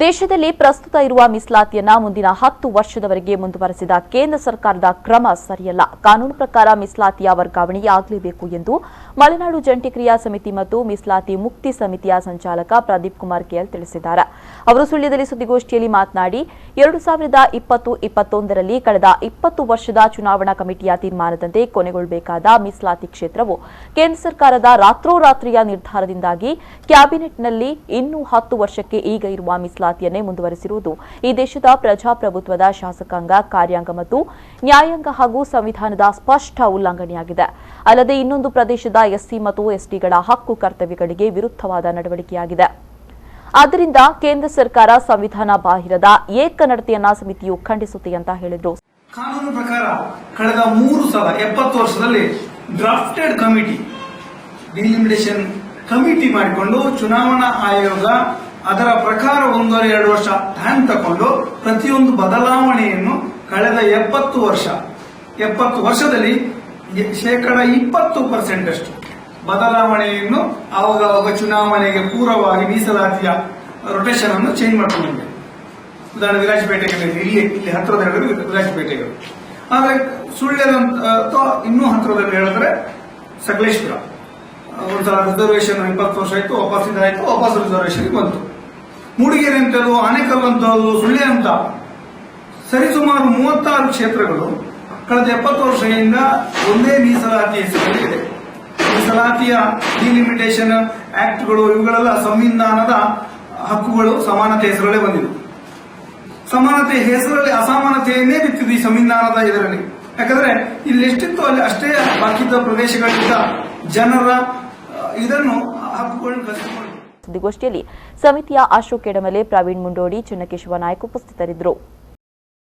ದೇಶದಲ್ಲಿ ಪ್ರಸ್ತುತ ಇರುವ ಮೀಸಲಾತಿಯನ್ನ ಮುಂದಿನ 10 ವರ್ಷದವರೆಗೆ ಮುಂದುವರೆಸಿದ ಕೇಂದ್ರ ಸರ್ಕಾರದ ಕ್ರಮ ಸರಿಯಲ್ಲ. ಕಾನೂನು ಪ್ರಕಾರ ಮೀಸಲಾತಿಯ ವರ್ಗಾವಣೆಯಾಗಲೇಬೇಕು ಎಂದು ಮಲೆನಾಡು ಜಂಟಿ ಕ್ರಿಯಾ ಸಮಿತಿ ಮತ್ತು ಮೀಸಲಾತಿ ಮುಕ್ತಿ ಸಮಿತಿಯ ಸಂಚಾಲಕ pradeepkumarkl ತಿಳಿಸಿದ್ದಾರೆ. ಅವರು ಸುಳ್ಯದಲ್ಲಿ ಸುದ್ದಿಗೋಷ್ಠಿಯಲ್ಲಿ ಮಾತನಾಡಿ 2020-21ರಲ್ಲಿ ಕಳೆದ 20 ವರ್ಷದ ಚುನಾವಣಾ ಕಮಿಟಿಯ ತೀರ್ಮಾನದಂತೆ ಕೊನೆಗೊಳ್ಳಬೇಕಾದ ಮೀಸಲಾತಿ ಕ್ಷೇತ್ರವು ಕೇಂದ್ರ ಸರ್ಕಾರದ ರಾತ್ರೋರಾತ್ರಿಯ ನಿರ್ಧಾರದಿಂದಾಗಿ ಕ್ಯಾಬಿನೆಟ್ನಲ್ಲಿ ಇನ್ನೂ 10 ವರ್ಷಕ್ಕೆ ಈಗ ಇರುವ ಮೀಸಲಾತಿಯನ್ನೇ ಮುಂದುವರೆಸಿರುವುದು ಈ ದೇಶದ ಪ್ರಜಾಪ್ರಭುತ್ವದ ಶಾಸಕಾಂಗ, ಕಾರ್ಯಾಂಗ ಮತ್ತು ನ್ಯಾಯಾಂಗ ಹಾಗೂ ಸಂವಿಧಾನದ ಸ್ಪಷ್ಟ ಉಲ್ಲಂಘನೆಯಾಗಿದೆ. ಅಲ್ಲದೆ ಇನ್ನೊಂದು ಪ್ರದೇಶದ ಎಸ್ಸಿ ಮತ್ತು ಎಸ್ಟಿಗಳ ಹಕ್ಕು ಕರ್ತವ್ಯಗಳಿಗೆ ವಿರುದ್ಧವಾದ ನಡವಳಿಕೆಯಾಗಿದೆ. ಆದ್ದರಿಂದ ಕೇಂದ್ರ ಸರ್ಕಾರ ಸಂವಿಧಾನ ಬಾಹಿರದ ಏಕನಡತೆಯನ್ನ ಸಮಿತಿಯು ಖಂಡಿಸುತ್ತೆ ಅಂತ ಹೇಳಿದರು. ಕಾನೂನು ಪ್ರಕಾರ ಕಳೆದ 3 ಸಲ 70 ವರ್ಷದಲ್ಲಿ ಡ್ರಾಫ್ಟೆಡ್ ಕಮಿಟಿ ಡಿಲಿಮಿಟೇಷನ್ ಕಮಿಟಿ ಮಾಡಿಕೊಂಡು ಚುನಾವಣಾ ಆಯೋಗ ಅದರ ಪ್ರಕಾರ 1.5 ವರ್ಷ ಟೈಮ್ ತಗೊಂಡು ಪ್ರತಿಯೊಂದು ಬದಲಾವಣೆಯನ್ನು ಕಳೆದ 70 ವರ್ಷದಲ್ಲಿ ಶೇಕಡ 20% ಅಷ್ಟು ಬದಲಾವಣೆಯನ್ನು ಆವಾಗ ಚುನಾವಣೆಗೆ ಪೂರ್ವವಾಗಿ ಮೀಸಲಾತಿಯ ರೊಟೇಷನ್ ಅನ್ನು ಚೇಂಜ್ ಮಾಡ್ಕೊಂಡಿದೆ. ಉದಾಹರಣೆ ವಿರಾಜಪೇಟೆಗೆ ಇಲ್ಲಿ ಹತ್ತಿರದ ಹೇಳಿದ್ರೆ ವಿರಾಜಪೇಟೆಗೆ, ಆದ್ರೆ ಸುಳ್ಯದ ಇನ್ನೂ ಹತ್ತಿರದಲ್ಲಿ ಹೇಳಿದ್ರೆ ಸಕಲೇಶ್ಪುರ ಒಂದ್ಸಲ ರಿಸರ್ವೇಶನ್ 20 ವರ್ಷ ಆಯ್ತು, ವಾಪಸ್ ಇದಾಯ್ತು, ವಾಪಸ್ ರಿಸರ್ವೇಶನ್ ಬಂತು. ಮೂಡಿಗೆರೆ ಅಂತದ್ದು, ಆನೇಕಲ್ ಅಂತದ್ದು, ಸುಳ್ಯ ಅಂತ ಸರಿಸುಮಾರು 36 ಕ್ಷೇತ್ರಗಳು ಕಳೆದ 70 ವರ್ಷದಿಂದ ಒಂದೇ ಮೀಸಲಾತಿ ಹೆಸರಲ್ಲಿ ಇದೆ. ಮೀಸಲಾತಿಯ ಡಿಲಿಮಿಟೇಷನ್ ಆಕ್ಟ್ಗಳು ಇವುಗಳೆಲ್ಲ ಸಂವಿಧಾನದ ಹಕ್ಕುಗಳು ಸಮಾನತೆ ಹೆಸರಲ್ಲೇ ಬಂದಿದೆ. ಸಮಾನತೆ ಹೆಸರಲ್ಲಿ ಅಸಮಾನತೆಯನ್ನೇ ಬಿತ್ತಿದೆ ಈ ಸಂವಿಧಾನದ ಇದರಲ್ಲಿ. ಯಾಕಂದ್ರೆ ಇಲ್ಲಿ ಎಷ್ಟಿತ್ತು ಅಲ್ಲಿ ಅಷ್ಟೇ ಬಾಕಿದ್ದ ಪ್ರದೇಶಗಳಿಂದ ಜನರ ಇದನ್ನು ಹಕ್ಕುಗಳನ್ನು ಕಸಿದುಕೊಂಡು. ಸುದ್ದಿಗೋಷ್ಠಿಯಲ್ಲಿ ಸಮಿತಿಯ ಅಶೋಕ್ ಎಡಮಲೆ, ಪ್ರವೀಣ್ ಮುಂಡೋಡಿ, ಚೆನ್ನಕೇಶವ ನಾಯಕ್ ಉಪಸ್ಥಿತರಿದ್ದರು.